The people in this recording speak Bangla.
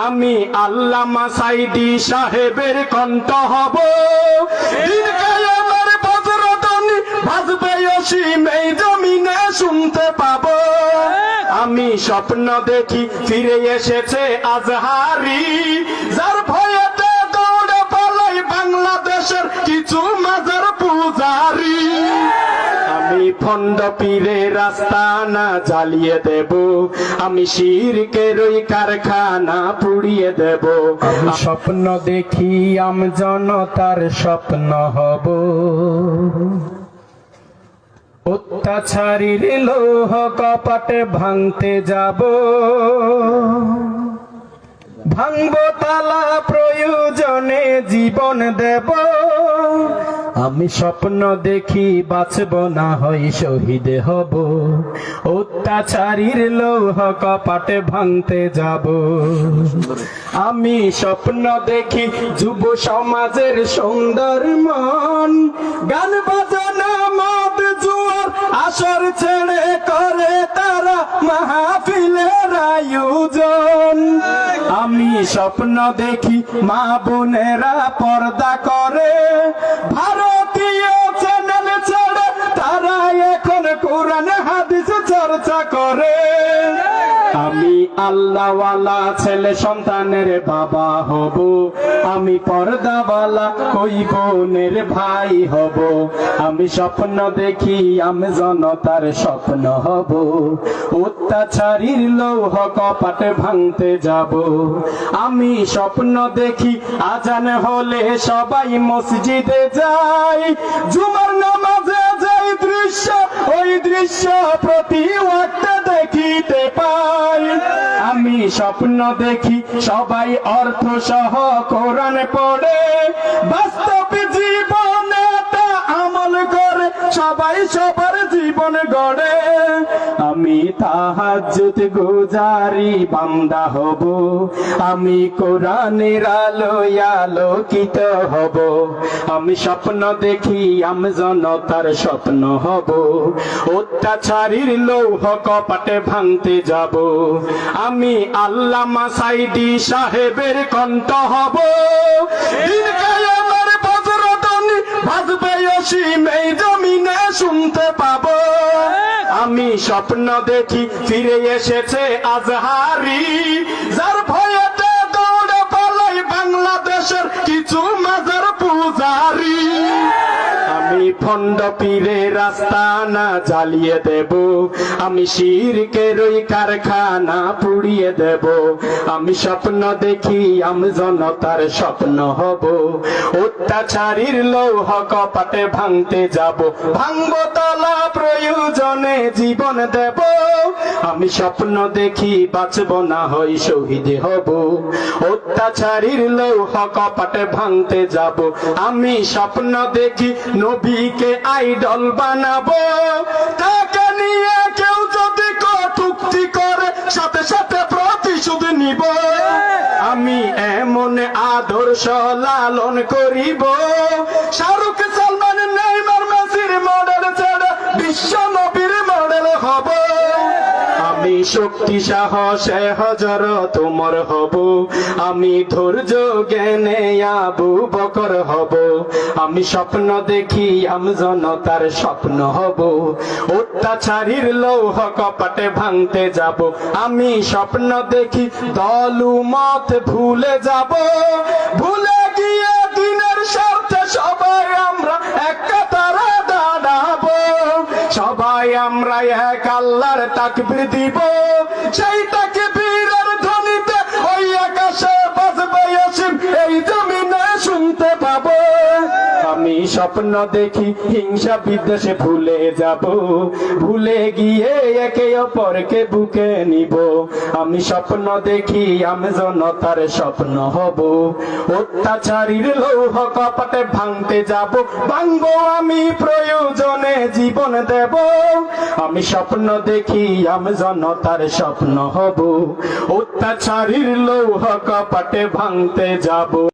আমি আল্লামা সাইদি সাহেবের কণ্ঠ হব। দিন কায়ামের বজ্রধ্বনি বাজবে অসীম এই জমিনে শুনতে পাবো। আমি স্বপ্ন দেখি ফিরে এসেছে আজহারি, যার ভয়েতে দৌড়ে পালাই বাংলাদেশের কিছু মাজার পূজারি। আমি ভণ্ড পীরের আস্তানা জ্বালিয়ে দেব, আমি শিরকের ওই কারখানা পুড়িয়ে দেব। স্বপ্ন দেখি আমজনতার স্বপ্ন হব, অত্যাচারীর লৌহ কপাটে ভাঙতে যাব। ভাঙব তালা প্রয়োজনে জীবন দেব। আমি স্বপ্ন দেখি বাঁচব না হয় শহীদ হব, অত্যাচারীর লৌহ কপাটে ভাঙতে যাব। আমি স্বপ্ন দেখি যুব সমাজের সুন্দর মন, গান বাজানা মদ জুয়ার আসর ছেড়ে করে তারা মাহফিলের আয়োজন। আমি স্বপ্ন দেখি মা বোনেরা পর্দা করে, ভারতীয় চ্যানেল ছেড়ে তারা এখন কোরআন হাদিস চর্চা করে। আমি আল্লাহওয়ালা ছেলে সন্তানের বাবা হব, আমি পর্দাওয়ালা কই বোনের ভাই হব। আমি স্বপ্ন দেখি আমি জনতার স্বপ্ন হব, অত্যাচারীর লৌহ কপাটে ভাঙতে যাব। আমি স্বপ্ন দেখি আজান হলে সবাই মসজিদে যায়, জুমার নামাজে যাই দৃশ্য ওই দৃশ্য প্রতি ওয়াক্তে দেখিতে পাই। আমি স্বপ্ন দেখি সবাই অর্থ সহ কোরআন পড়ে, বাস্তব জীবনে তা আমল করে সবাই সবার জীবন গড়ে। আমি তাহাজ্জুদ গুজারি বান্দা হব, আমি কোরআনের আলোয় আলোকিত হব। আমি স্বপ্ন দেখি আমি জনতার স্বপ্ন হব, অত্যাচারীর লৌহ কপাটে ভাঙতে যাব। আমি আল্লামা সাইদি সাহেবের কণ্ঠ হব। দিন কায়ামের বজ্রধ্বনি বাজবে অসীম এই জমিনে শুনতে পাবো। আমি স্বপ্ন দেখি ফিরে এসেছে আজহারি, যার ভয়েতে দৌড়ে পালাই বাংলাদেশের কিছু মাজার পূজারি। আমি ভণ্ড পীরের আস্তানা জ্বালিয়ে দেব, আমি শিরকের ওই কারখানা পুড়িয়ে দেব। আমি স্বপ্ন দেখি আমি জনতার স্বপ্ন হব, অত্যাচারীর লৌহ কপাটে ভাঙতে যাব। ভাঙব তালা প্রয়োজনে জীবন দেব। আমি স্বপ্ন দেখি বাঁচব না হয় শহীদ হব, অত্যাচারীর লৌহ কপাটে ভাঙতে যাব। আমি স্বপ্ন দেখি নবীকে আইডল বানাবো, তাকে নিয়ে কেউ যদি কটূক্তি করে সাথে সাথে প্রতিশোধ নিব। আমি এমন আদর্শ লালন করিব, শাহরুখ সালমান নেইমার মেসির মডেল ছেড়ে বিশ্ব নবীর মডেল হব। আমি শক্তি সাহসে হযরত ওমর হব, আমি ধৈর্য জ্ঞানে আবু বকর হব। আমি স্বপ্ন দেখি আমি জনতার স্বপ্ন হব, অত্যাচারীর লৌহ কপাটে ভাঙতে যাব। আমি স্বপ্ন দেখি দলমত ভুলে যাব, ভুলে গিয়ে দিনের স্বার্থে সবাই আমরা এক কাতারে দাঁড়াবো। সবাই আমরা এক আল্লাহর তাকবীর দিব, সেই তাকবীরের ধ্বনিতে ওই আকাশে বাজবে অসীম এই জমিনে শুনতে পাবো। আমি স্বপ্ন দেখি হিংসা বিদ্বেষে ভুলে যাব, ভুলে গিয়ে একে অপরকে বুকে নিব। আমি স্বপ্ন দেখি আমি জনতার স্বপ্ন হব, অত্যাচারীর লৌহ কপাটে ভাঙতে যাব। ভাঙবো আমি প্রয়োজনে জীবন দেব। আমি স্বপ্ন দেখি আমি জনতার স্বপ্ন হব, অত্যাচারীর লৌহ কপাটে ভাঙতে যাব।